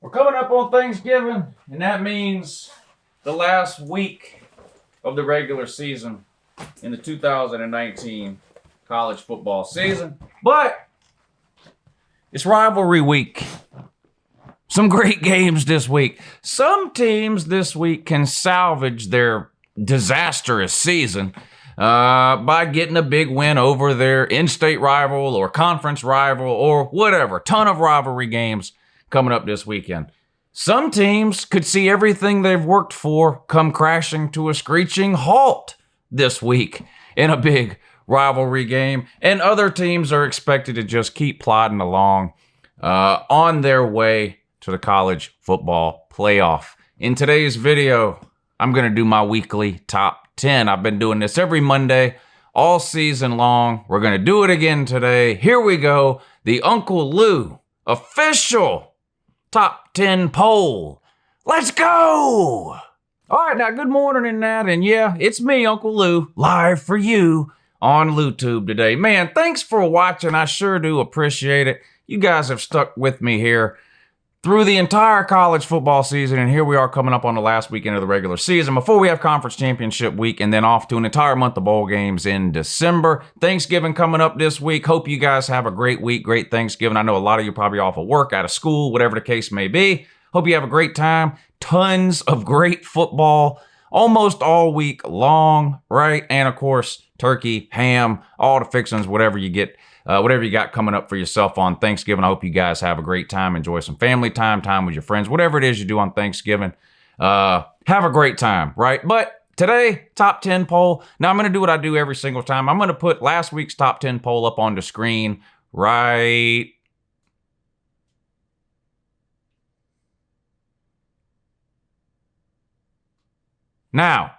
We're coming up on Thanksgiving, and that means the last week of the regular season in the 2019 college football season. But it's rivalry week. Some great games this week. Some teams this week can salvage their disastrous season by getting a big win over their in-state rival or conference rival or whatever. Ton of rivalry games coming up this weekend. Some teams could see everything they've worked for come crashing to a screeching halt this week in a big rivalry game. And other teams are expected to just keep plodding along on their way to the college football playoff. In today's video, I'm going to do my weekly top 10. I've been doing this every Monday all season long. We're going to do it again today. Here we go. The Uncle Lou official top 10 poll. Let's go! All right, now good morning and that. And yeah, it's me, Uncle Lou, live for you on LouTube today. Man, thanks for watching. I sure do appreciate it. You guys have stuck with me here through the entire college football season, and here we are coming up on the last weekend of the regular season before we have conference championship week and then off to an entire month of bowl games in December. Thanksgiving coming up this week. Hope you guys have a great week, great Thanksgiving. I know a lot of you probably off of work, out of school, whatever the case may be. Hope you have a great time. Tons of great football almost all week long, right? And of course, turkey, ham, all the fixings, whatever you get. Whatever you got coming up for yourself on Thanksgiving. I hope you guys have a great time. Enjoy some family time, time with your friends, whatever it is you do on Thanksgiving. Have a great time, right? But today, top 10 poll. Now, I'm going to do what I do every single time. I'm going to put last week's top 10 poll up on the screen right now.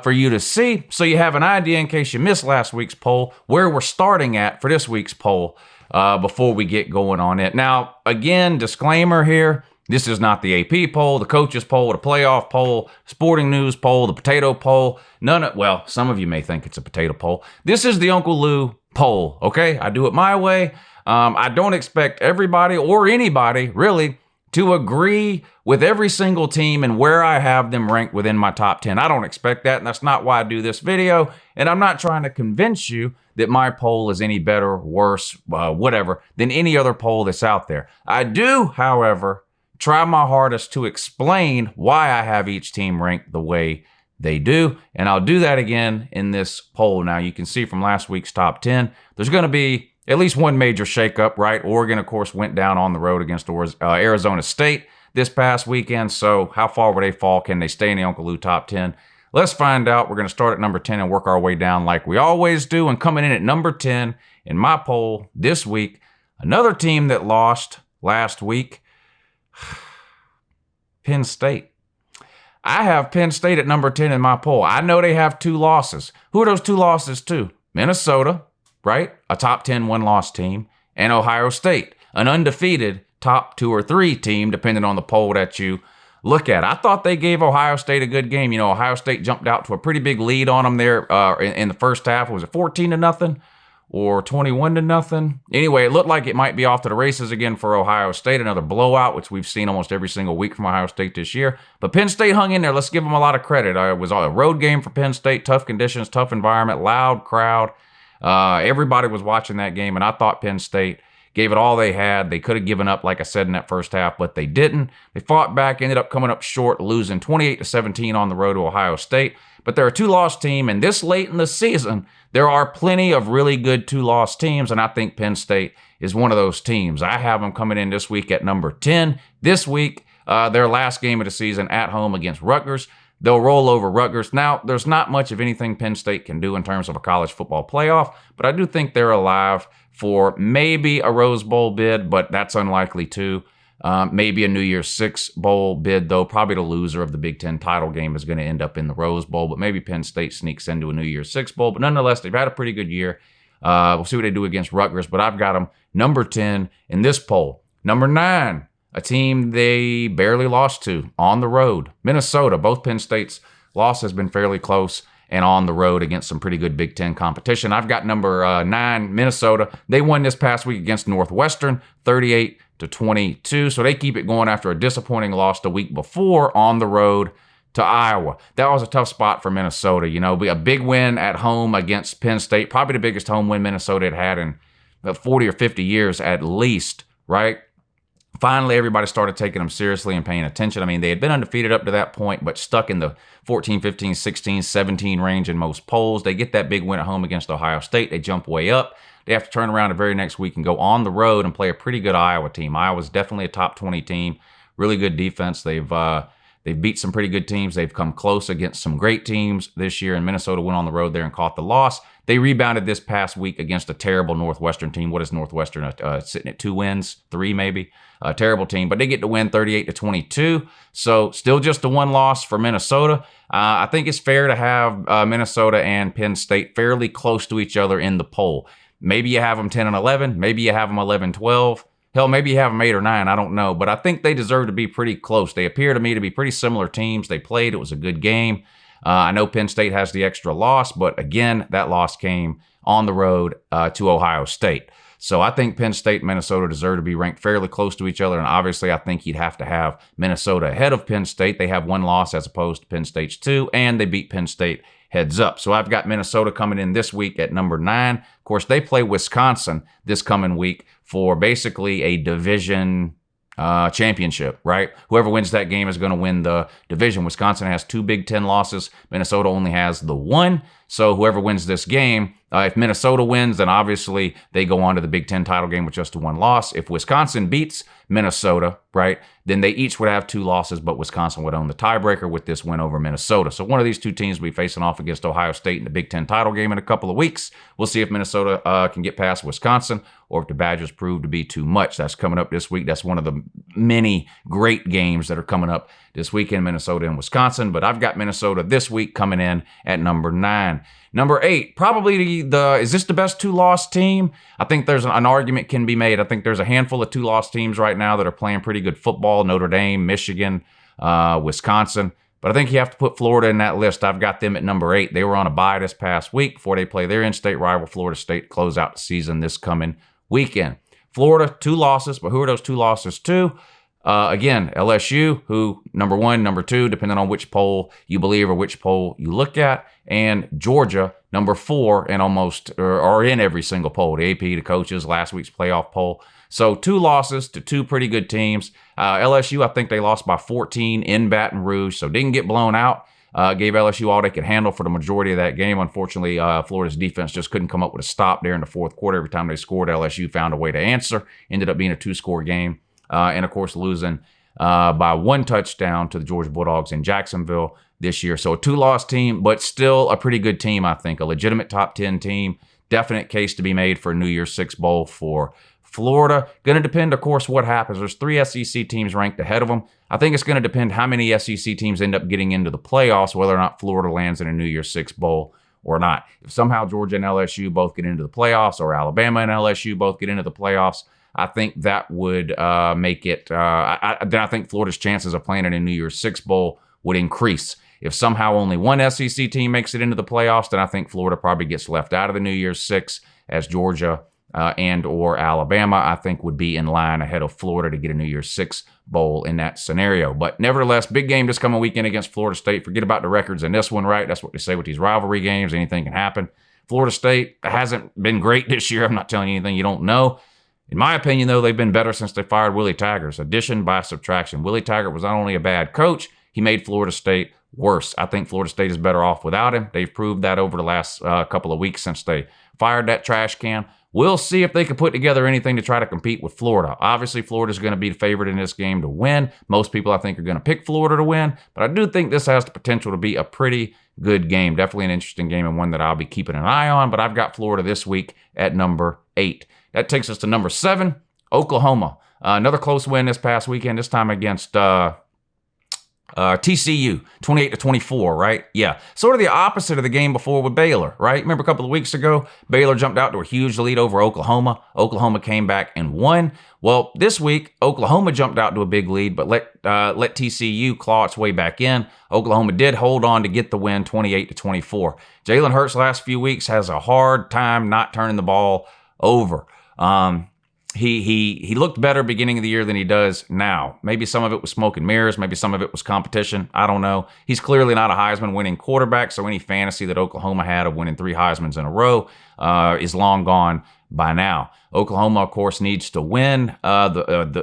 For you to see, so you have an idea in case you missed last week's poll, where we're starting at for this week's poll before we get going on it. Now, again, disclaimer here, this is not the AP poll, the coaches poll, the playoff poll, sporting news poll, the potato poll, well, some of you may think it's a potato poll. This is the Uncle Lou poll, okay? I do it my way. I don't expect everybody or anybody, really, to agree with every single team and where I have them ranked within my top 10. I don't expect that, and that's not why I do this video. And I'm not trying to convince you that my poll is any better, worse, whatever, than any other poll that's out there. I do, however, try my hardest to explain why I have each team ranked the way they do. And I'll do that again in this poll. Now, you can see from last week's top 10, there's going to be at least one major shakeup, right? Oregon, of course, went down on the road against Arizona State this past weekend. So how far will they fall? Can they stay in the Uncle Lou top 10? Let's find out. We're going to start at number 10 and work our way down like we always do. And coming in at number 10 in my poll this week, another team that lost last week, Penn State. I have Penn State at number 10 in my poll. I know they have two losses. Who are those two losses to? Minnesota, right? A top 10 one-loss team, and Ohio State, an undefeated top 2 or 3 team, depending on the poll that you look at. I thought they gave Ohio State a good game. You know, Ohio State jumped out to a pretty big lead on them there in the first half. Was it 14-0 or 21-0? Anyway, it looked like it might be off to the races again for Ohio State. Another blowout, which we've seen almost every single week from Ohio State this year. But Penn State hung in there. Let's give them a lot of credit. It was a road game for Penn State. Tough conditions, tough environment, loud crowd. Everybody was watching that game, and I thought Penn State gave it all they had. They could have given up, like I said, in that first half, but they didn't. They fought back, ended up coming up short, losing 28-17 on the road to Ohio State. But they're a two-loss team, and this late in the season, there are plenty of really good two-loss teams, and I think Penn State is one of those teams. I have them coming in this week at number 10. This week, their last game of the season at home against Rutgers. They'll roll over Rutgers. Now, there's not much of anything Penn State can do in terms of a college football playoff, but I do think they're alive for maybe a Rose Bowl bid, but that's unlikely too. Maybe a New Year's Six Bowl bid, though. Probably the loser of the Big Ten title game is going to end up in the Rose Bowl, but maybe Penn State sneaks into a New Year's Six Bowl. But nonetheless, they've had a pretty good year. We'll see what they do against Rutgers, but I've got them number 10 in this poll. Number 9. A team they barely lost to on the road. Minnesota. Both Penn State's loss has been fairly close and on the road against some pretty good Big Ten competition. I've got number 9, Minnesota. They won this past week against Northwestern, 38 28-22. So they keep it going after a disappointing loss the week before on the road to Iowa. That was a tough spot for Minnesota. You know, a big win at home against Penn State, probably the biggest home win Minnesota had in 40 or 50 years at least, right? Finally, everybody started taking them seriously and paying attention. I mean, they had been undefeated up to that point, but stuck in the 14, 15, 16, 17 range in most polls. They get that big win at home against Ohio State. They jump way up. They have to turn around the very next week and go on the road and play a pretty good Iowa team. Iowa's definitely a top 20 team. Really good defense. They've beat some pretty good teams. They've come close against some great teams this year, and Minnesota went on the road there and caught the loss. They rebounded this past week against a terrible Northwestern team. What is Northwestern sitting at 2 wins, 3 maybe? A terrible team, but they get to win 38-22. So still just a 1 loss for Minnesota. I think it's fair to have Minnesota and Penn State fairly close to each other in the poll. Maybe you have them 10-11. Maybe you have them 11-12. Hell, maybe you have them 8 or 9. I don't know. But I think they deserve to be pretty close. They appear to me to be pretty similar teams. They played. It was a good game. I know Penn State has the extra loss, but again, that loss came on the road to Ohio State. So I think Penn State and Minnesota deserve to be ranked fairly close to each other. And obviously, I think you'd have to have Minnesota ahead of Penn State. They have 1 loss as opposed to Penn State's 2, and they beat Penn State heads up. So I've got Minnesota coming in this week at number 9. Of course, they play Wisconsin this coming week for basically a division championship, right? Whoever wins that game is going to win the division. Wisconsin has 2 Big Ten losses. Minnesota only has the 1. So whoever wins this game, if Minnesota wins, then obviously they go on to the Big Ten title game with just a 1 loss. If Wisconsin beats Minnesota, right, then they each would have 2 losses, but Wisconsin would own the tiebreaker with this win over Minnesota. So one of these 2 teams will be facing off against Ohio State in the Big Ten title game in a couple of weeks. We'll see if Minnesota can get past Wisconsin or if the Badgers prove to be too much. That's coming up this week. That's one of the many great games that are coming up this weekend, Minnesota and Wisconsin. But I've got Minnesota this week coming in at number 9. Number 8, probably is this the best 2-loss team? I think there's an argument can be made. I think there's a handful of 2-loss teams right now that are playing pretty good football. Notre Dame, Michigan, Wisconsin. But I think you have to put Florida in that list. I've got them at number 8. They were on a bye this past week before they play their in-state rival, Florida State, to close out the season this coming weekend. Florida, 2 losses, but who are those 2 losses to? Again, LSU, who number 1, number 2, depending on which poll you believe or which poll you look at, and Georgia, number 4, and almost are in every single poll. The AP, the coaches, last week's playoff poll. So 2 losses to 2 pretty good teams. LSU, I think they lost by 14 in Baton Rouge, so didn't get blown out. Gave LSU all they could handle for the majority of that game. Unfortunately, Florida's defense just couldn't come up with a stop there in the 4th quarter. Every time they scored, LSU found a way to answer. Ended up being a 2-score game. And, of course, losing by 1 touchdown to the Georgia Bulldogs in Jacksonville this year. So a 2-loss team, but still a pretty good team, I think. A legitimate top 10 team. Definite case to be made for a New Year's Six Bowl for Florida. Going to depend, of course, what happens. There's 3 SEC teams ranked ahead of them. I think it's going to depend how many SEC teams end up getting into the playoffs, whether or not Florida lands in a New Year's Six Bowl or not. If somehow Georgia and LSU both get into the playoffs, or Alabama and LSU both get into the playoffs, I think that would make it, then I think Florida's chances of playing in a New Year's Six Bowl would increase. If somehow only 1 SEC team makes it into the playoffs, then I think Florida probably gets left out of the New Year's Six, as Georgia and or Alabama, I think, would be in line ahead of Florida to get a New Year's Six Bowl in that scenario. But nevertheless, big game this coming weekend against Florida State. Forget about the records in this one, right? That's what they say with these rivalry games. Anything can happen. Florida State hasn't been great this year. I'm not telling you anything you don't know. In my opinion, though, they've been better since they fired Willie Taggart. Addition by subtraction. Willie Taggart was not only a bad coach, he made Florida State worse. I think Florida State is better off without him. They've proved that over the last couple of weeks since they fired that trash can. We'll see if they can put together anything to try to compete with Florida. Obviously, Florida's going to be the favorite in this game to win. Most people, I think, are going to pick Florida to win. But I do think this has the potential to be a pretty good game. Definitely an interesting game and one that I'll be keeping an eye on. But I've got Florida this week at number 8. That takes us to number 7, Oklahoma. Another close win this past weekend, this time against TCU, 28-24, right? Yeah. Sort of the opposite of the game before with Baylor, right? Remember a couple of weeks ago, Baylor jumped out to a huge lead over Oklahoma. Oklahoma came back and won. Well, this week, Oklahoma jumped out to a big lead, but let TCU claw its way back in. Oklahoma did hold on to get the win, 28-24. Jalen Hurts last few weeks has a hard time not turning the ball over. he looked better beginning of the year than he does now. Maybe some of it was smoke and mirrors. Maybe some of it was competition. I don't know. He's clearly not a Heisman winning quarterback, so any fantasy that Oklahoma had of winning 3 Heismans in a row is long gone by now. Oklahoma, of course, needs to win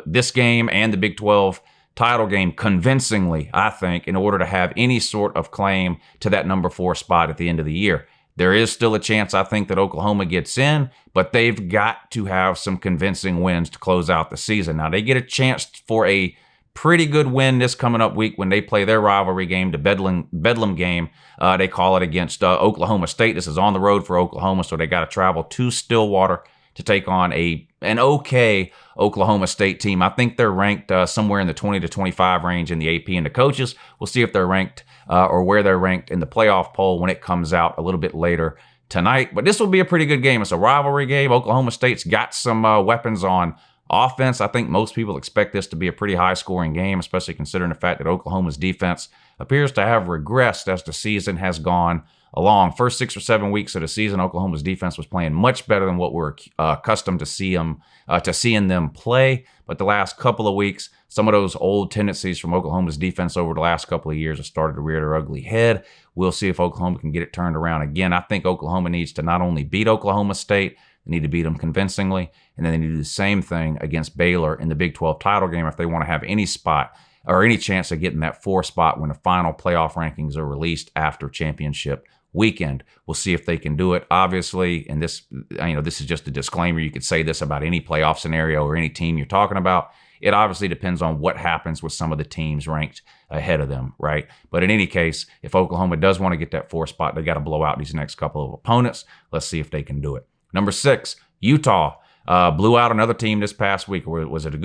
this game and the Big 12 title game convincingly, I think, in order to have any sort of claim to that number 4 spot at the end of the year. There is still a chance, I think, that Oklahoma gets in, but they've got to have some convincing wins to close out the season. Now, they get a chance for a pretty good win this coming up week when they play their rivalry game, the Bedlam game. They call it against Oklahoma State. This is on the road for Oklahoma, so they got to travel to Stillwater to take on an okay Oklahoma State team. I think they're ranked somewhere in the 20 to 25 range in the AP and the coaches. We'll see if they're ranked or where they're ranked in the playoff poll when it comes out a little bit later tonight. But this will be a pretty good game. It's a rivalry game. Oklahoma State's got some weapons on offense. I think most people expect this to be a pretty high-scoring game, especially considering the fact that Oklahoma's defense appears to have regressed as the season has gone along. First 6 or 7 weeks of the season, Oklahoma's defense was playing much better than what we're accustomed to seeing them play. But the last couple of weeks, some of those old tendencies from Oklahoma's defense over the last couple of years have started to rear their ugly head. We'll see if Oklahoma can get it turned around again. I think Oklahoma needs to not only beat Oklahoma State, they need to beat them convincingly, and then they need to do the same thing against Baylor in the Big 12 title game if they want to have any spot or any chance of getting that 4 spot when the final playoff rankings are released after championship weekend. We'll see if they can do it. Obviously, and this is just a disclaimer. You could say this about any playoff scenario or any team you're talking about. It obviously depends on what happens with some of the teams ranked ahead of them, right? But in any case, if Oklahoma does want to get that 4 spot, they got to blow out these next couple of opponents. Let's see if they can do it. Number 6, Utah. Blew out another team this past week. Was it a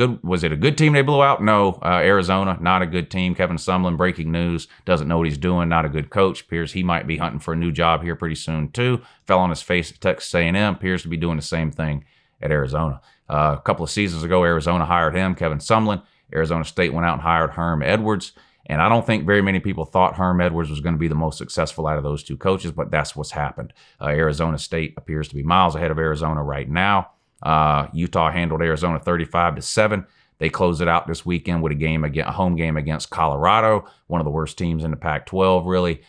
good team they blew out? No. Arizona, not a good team. Kevin Sumlin, breaking news, doesn't know what he's doing. Not a good coach. Appears he might be hunting for a new job here pretty soon too. Fell on his face at Texas A&M. Appears to be doing the same thing at Arizona. A couple of seasons ago, Arizona hired him, Kevin Sumlin. Arizona State went out and hired Herm Edwards. And I don't think very many people thought Herm Edwards was going to be the most successful out of those 2 coaches, but that's what's happened. Arizona State appears to be miles ahead of Arizona right now. Utah handled Arizona 35-7. They closed it out this weekend with a home game against Colorado, one of the worst teams in the Pac-12, really.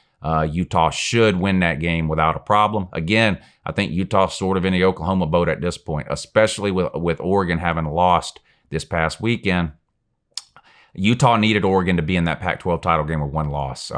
Utah should win that game without a problem. Again, I think Utah's sort of in the Oklahoma boat at this point, especially with Oregon having lost this past weekend. Utah needed Oregon to be in that Pac-12 title game with 1 loss.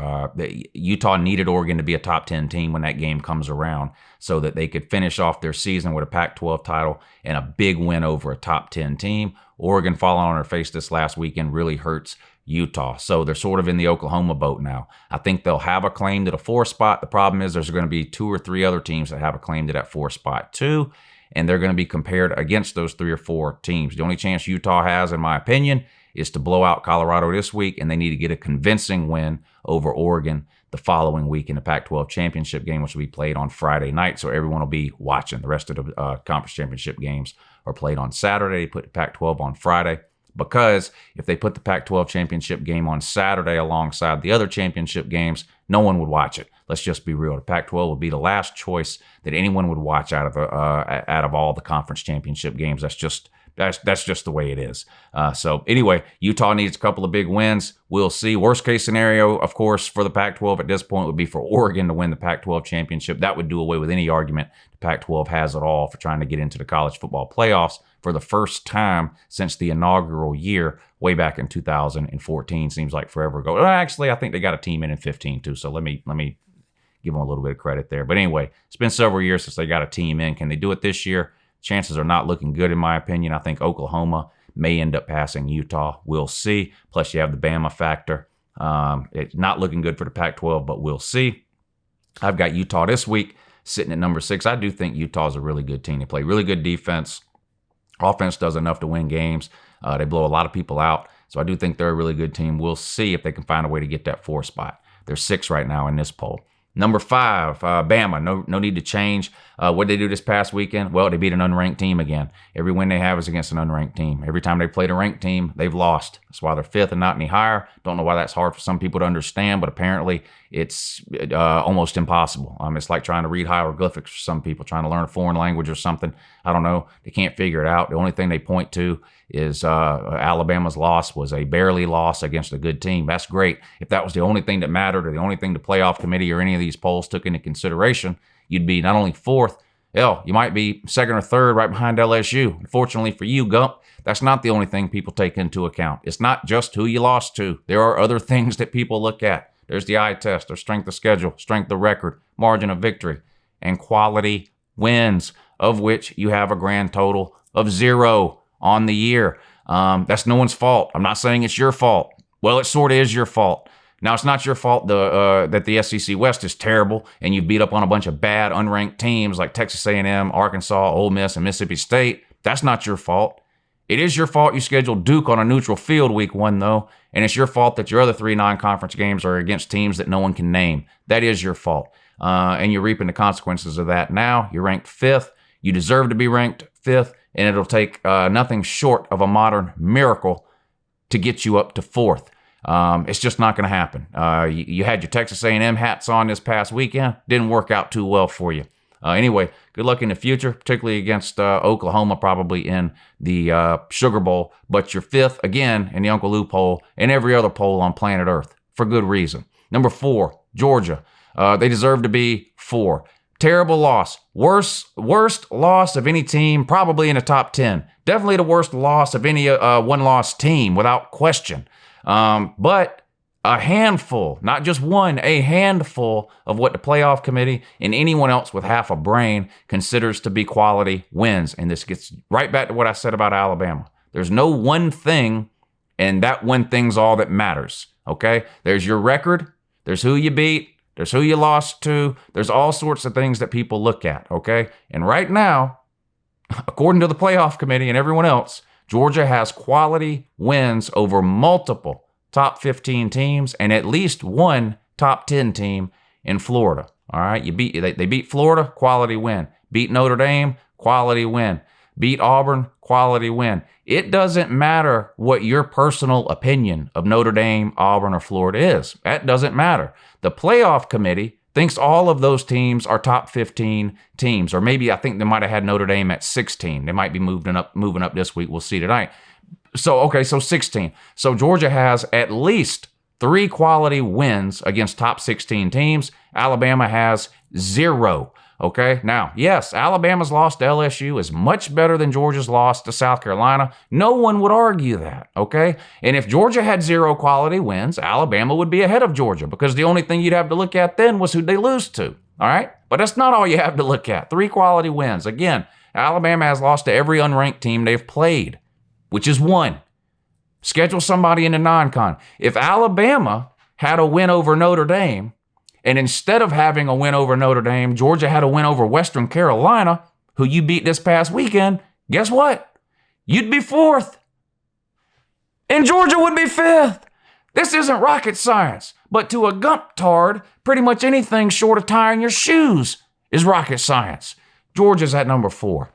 Utah needed Oregon to be a top 10 team when that game comes around so that they could finish off their season with a Pac-12 title and a big win over a top 10 team. Oregon falling on their face this last weekend really hurts Utah. So they're sort of in the Oklahoma boat now. I think they'll have a claim to the 4 spot. The problem is there's going to be 2 or 3 other teams that have a claim to that 4 spot too, and they're going to be compared against those 3 or 4 teams. The only chance Utah has, in my opinion, is to blow out Colorado this week, and they need to get a convincing win over Oregon the following week in the Pac-12 championship game, which will be played on Friday night, so everyone will be watching. The rest of the conference championship games are played on Saturday. They put the Pac-12 on Friday, because if they put the Pac-12 championship game on Saturday alongside the other championship games, no one would watch it. Let's just be real. The Pac-12 would be the last choice that anyone would watch out of all the conference championship games. That's just the way it is. So anyway, Utah needs a couple of big wins. We'll see. Worst case scenario, of course, for the Pac-12 at this point would be for Oregon to win the Pac-12 championship. That would do away with any argument the Pac-12 has at all for trying to get into the college football playoffs for the first time since the inaugural year way back in 2014. Seems like forever ago. Well, actually, I think they got a team in 15 too. So let me give them a little bit of credit there. But anyway, it's been several years since they got a team in. Can they do it this year? Chances are not looking good, in my opinion. I think Oklahoma may end up passing Utah. We'll see. Plus, you have the Bama factor. It's not looking good for the Pac-12, but we'll see. I've got Utah this week sitting at number 6. I do think Utah's a really good team. They play really good defense. Offense does enough to win games. They blow a lot of people out. So I do think they're a really good team. We'll see if they can find a way to get that 4 spot. They're 6 right now in this poll. Number 5, Bama. No need to change. What did they do this past weekend? Well, they beat an unranked team again. Every win they have is against an unranked team. Every time they played a ranked team, they've lost. That's why they're 5th and not any higher. Don't know why that's hard for some people to understand, but apparently it's almost impossible. It's like trying to read hieroglyphics for some people, trying to learn a foreign language or something. I don't know. They can't figure it out. The only thing they point to is Alabama's loss was a barely loss against a good team. That's great. If that was the only thing that mattered or the only thing the playoff committee or any of these polls took into consideration, you'd be not only 4th, hell, you might be 2nd or 3rd right behind LSU. Unfortunately for you, Gump, that's not the only thing people take into account. It's not just who you lost to. There are other things that people look at. There's the eye test, there's strength of schedule, strength of record, margin of victory, and quality wins, of which you have a grand total of 0 on the year. That's no one's fault. I'm not saying it's your fault. Well, it sort of is your fault. Now, it's not your fault that the SEC West is terrible and you beat up on a bunch of bad, unranked teams like Texas A&M, Arkansas, Ole Miss, and Mississippi State. That's not your fault. It is your fault you scheduled Duke on a neutral field week 1, though, and it's your fault that your other 3 non-conference games are against teams that no one can name. That is your fault, and you're reaping the consequences of that now. You're ranked 5th. You deserve to be ranked 5th, and it'll take nothing short of a modern miracle to get you up to 4th. It's just not going to happen. You had your Texas A&M hats on this past weekend. Didn't work out too well for you. Anyway, good luck in the future, particularly against Oklahoma, probably in the Sugar Bowl. But you're 5th again in the UNCLELOU poll and every other poll on planet Earth for good reason. Number 4, Georgia. They deserve to be 4. Terrible loss. Worst loss of any team, probably in the top 10. Definitely the worst loss of any one-loss team, without question. But a handful, not just one, a handful of what the playoff committee and anyone else with half a brain considers to be quality wins. And this gets right back to what I said about Alabama. There's no one thing, and that one thing's all that matters, okay? There's your record, there's who you beat, there's who you lost to, there's all sorts of things that people look at, okay? And right now, according to the playoff committee and everyone else, Georgia has quality wins over multiple top 15 teams and at least one top 10 team in Florida. All right, they beat Florida, quality win. Beat Notre Dame, quality win. Beat Auburn, quality win. It doesn't matter what your personal opinion of Notre Dame, Auburn, or Florida is. That doesn't matter. The playoff committee thinks all of those teams are top 15 teams, or maybe I think they might have had Notre Dame at 16. They might be moving up this week. We'll see tonight. So 16. So Georgia has at least 3 quality wins against top 16 teams. Alabama has 0. Okay, now, yes, Alabama's loss to LSU is much better than Georgia's loss to South Carolina. No one would argue that, okay? And if Georgia had 0 quality wins, Alabama would be ahead of Georgia because the only thing you'd have to look at then was who'd they lose to, all right? But that's not all you have to look at. 3 quality wins. Again, Alabama has lost to every unranked team they've played, which is 1. Schedule somebody in the non-con. If Alabama had a win over Notre Dame, and instead of having a win over Notre Dame, Georgia had a win over Western Carolina, who you beat this past weekend, guess what? You'd be 4th. And Georgia would be 5th. This isn't rocket science. But to a gump-tard, pretty much anything short of tying your shoes is rocket science. Georgia's at number 4.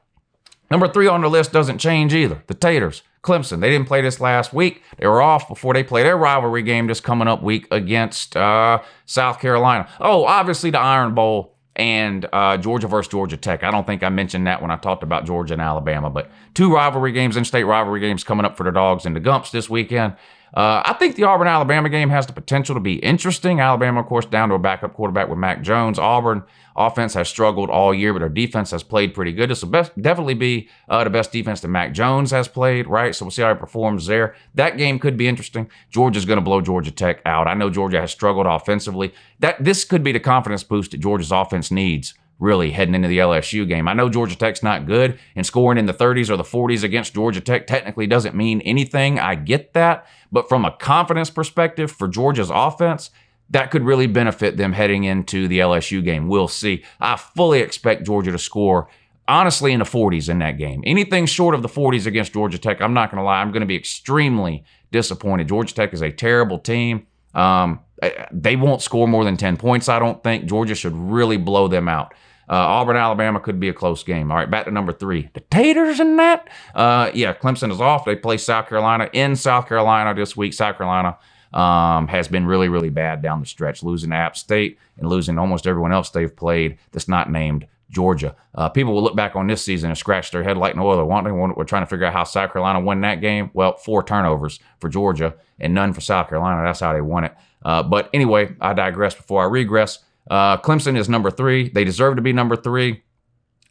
Number 3 on the list doesn't change either. The Taters, Clemson. They didn't play this last week. They were off before they play their rivalry game this coming up week against South Carolina. Oh, obviously the Iron Bowl and Georgia versus Georgia Tech. I don't think I mentioned that when I talked about Georgia and Alabama, but 2 rivalry games, in-state rivalry games coming up for the Dogs and the Gumps this weekend. I think the Auburn-Alabama game has the potential to be interesting. Alabama, of course, down to a backup quarterback with Mac Jones. Auburn offense has struggled all year, but their defense has played pretty good. This will definitely be the best defense that Mac Jones has played, right? So we'll see how he performs there. That game could be interesting. Georgia's going to blow Georgia Tech out. I know Georgia has struggled offensively. This could be the confidence boost that Georgia's offense needs, really, heading into the LSU game. I know Georgia Tech's not good, and scoring in the 30s or the 40s against Georgia Tech technically doesn't mean anything. I get that. But from a confidence perspective for Georgia's offense, that could really benefit them heading into the LSU game. We'll see. I fully expect Georgia to score, honestly, in the 40s in that game. Anything short of the 40s against Georgia Tech, I'm not going to lie, I'm going to be extremely disappointed. Georgia Tech is a terrible team. They won't score more than 10 points, I don't think. Georgia should really blow them out. Auburn, Alabama could be a close game. All right, back to number 3. The Taters in that? Yeah, Clemson is off. They play South Carolina in South Carolina this week. South Carolina has been really, really bad down the stretch, losing to App State and losing almost everyone else they've played that's not named Georgia. People will look back on this season and scratch their head like no other. We're trying to figure out how South Carolina won that game. Well, 4 turnovers for Georgia and none for South Carolina. That's how they won it. But anyway, I digress before I regress. Clemson is number 3. They deserve to be number 3.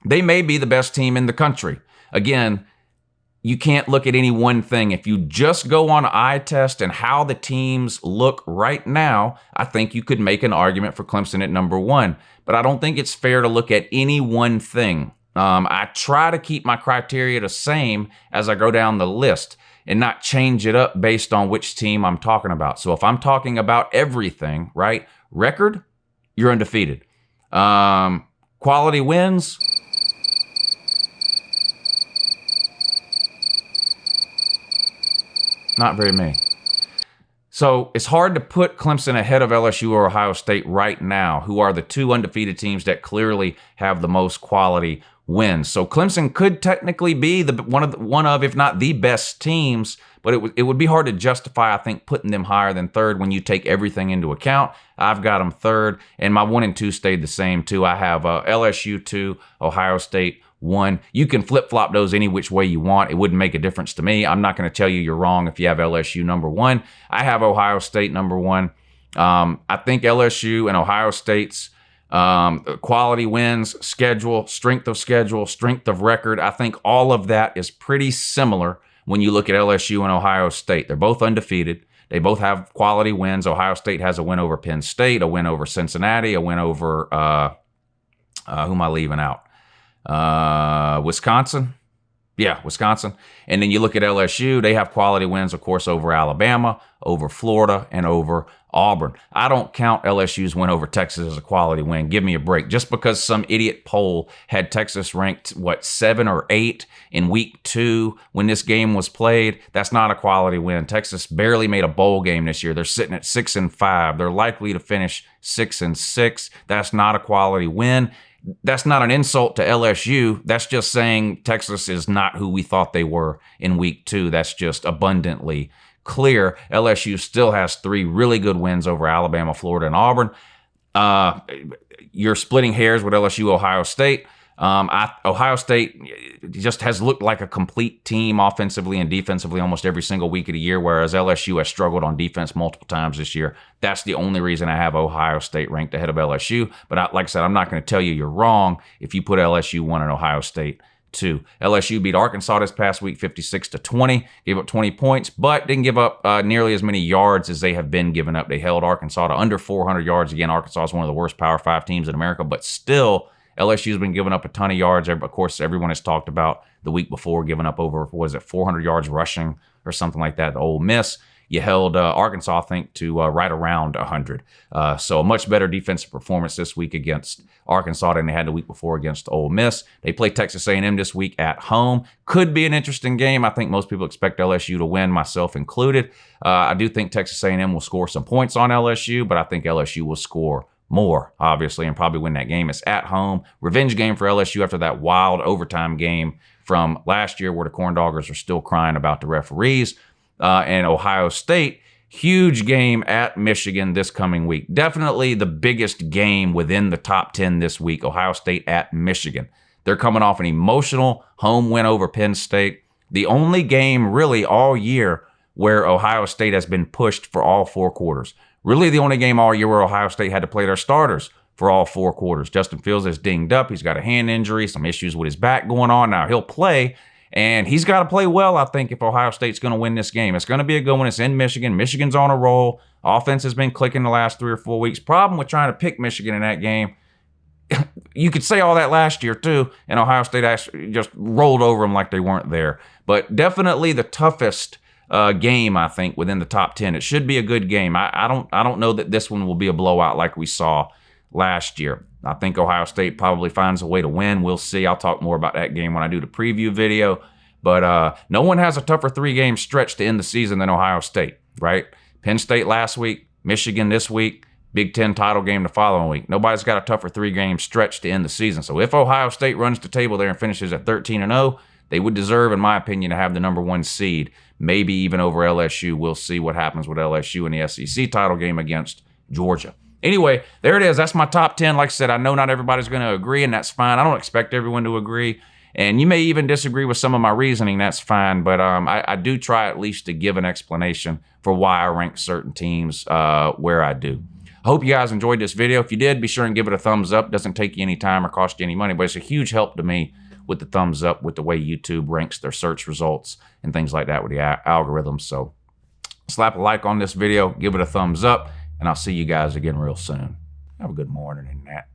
They may be the best team in the country. Again, you can't look at any one thing. If you just go on eye test and how the teams look right now, I think you could make an argument for Clemson at number 1. But I don't think it's fair to look at any one thing. I try to keep my criteria the same as I go down the list and not change it up based on which team I'm talking about. So if I'm talking about everything, right? Record, you're undefeated. Quality wins, not very many. So it's hard to put Clemson ahead of LSU or Ohio State right now, who are the 2 undefeated teams that clearly have the most quality wins. So Clemson could technically be one of, if not the best teams, but it would be hard to justify, I think, putting them higher than 3rd when you take everything into account. I've got them 3rd, and my 1 and 2 stayed the same too. I have LSU 2, Ohio State 1. You can flip-flop those any which way you want. It wouldn't make a difference to me. I'm not going to tell you you're wrong if you have LSU number 1. I have Ohio State number 1. I think LSU and Ohio State's quality wins, strength of record, I think all of that is pretty similar when you look at LSU and Ohio State. They're both undefeated. They both have quality wins. Ohio State has a win over Penn State, a win over Cincinnati, a win over, who am I leaving out? Wisconsin. Yeah, Wisconsin. And then you look at LSU, they have quality wins, of course, over Alabama, over Florida, and over Auburn. I don't count LSU's win over Texas as a quality win. Give me a break. Just because some idiot poll had Texas ranked, 7 or 8 in week 2 when this game was played, that's not a quality win. Texas barely made a bowl game this year. They're sitting at 6-5. They're likely to finish 6-6. That's not a quality win. That's not an insult to LSU. That's just saying Texas is not who we thought they were in week 2. That's just abundantly clear. LSU still has 3 really good wins over Alabama, Florida, and Auburn. You're splitting hairs with LSU, Ohio State. Ohio State just has looked like a complete team offensively and defensively almost every single week of the year, whereas LSU has struggled on defense multiple times this year. That's the only reason I have Ohio State ranked ahead of LSU. But like I said, I'm not going to tell you you're wrong if you put LSU 1 and Ohio State 2. LSU beat Arkansas this past week 56-20, gave up 20 points, but didn't give up nearly as many yards as they have been giving up. They held Arkansas to under 400 yards. Again, Arkansas is one of the worst Power 5 teams in America, but still, LSU's been giving up a ton of yards. Of course, everyone has talked about the week before giving up over, 400 yards rushing or something like that to Ole Miss. You held Arkansas, I think, to right around 100. So a much better defensive performance this week against Arkansas than they had the week before against Ole Miss. They play Texas A&M this week at home. Could be an interesting game. I think most people expect LSU to win, myself included. I do think Texas A&M will score some points on LSU, but I think LSU will score more, obviously, and probably win that game. It's at home. Revenge game for LSU after that wild overtime game from last year where the Corn Doggers are still crying about the referees. And Ohio State, huge game at Michigan this coming week. Definitely the biggest game within the top 10 this week, Ohio State at Michigan. They're coming off an emotional home win over Penn State. The only game really all year where Ohio State has been pushed for all 4 quarters. Really the only game all year where Ohio State had to play their starters for all 4 quarters. Justin Fields is dinged up. He's got a hand injury, some issues with his back going on. Now he'll play, and he's got to play well, I think, if Ohio State's going to win this game. It's going to be a good one. It's in Michigan. Michigan's on a roll. Offense has been clicking the last 3 or 4 weeks. Problem with trying to pick Michigan in that game, you could say all that last year too, and Ohio State actually just rolled over them like they weren't there. But definitely the toughest game, I think, within the top 10. It should be a good game. I don't know that this one will be a blowout like we saw last year. I think Ohio State probably finds a way to win. We'll see. I'll talk more about that game when I do the preview video. But no one has a tougher 3-game stretch to end the season than Ohio State, right? Penn State last week, Michigan this week, Big Ten title game the following week. Nobody's got a tougher 3-game stretch to end the season. So if Ohio State runs the table there and finishes at 13-0, they would deserve, in my opinion, to have the #1 seed, maybe even over LSU. We'll see what happens with LSU in the SEC title game against Georgia. Anyway, there it is. That's my top 10. Like I said, I know not everybody's going to agree, and that's fine. I don't expect everyone to agree. And you may even disagree with some of my reasoning. That's fine. But I do try at least to give an explanation for why I rank certain teams where I do. I hope you guys enjoyed this video. If you did, be sure and give it a thumbs up. Doesn't take you any time or cost you any money, but it's a huge help to me with the thumbs up, with the way YouTube ranks their search results and things like that with the algorithms. So slap a like on this video, give it a thumbs up, and I'll see you guys again real soon. Have a good morning and that.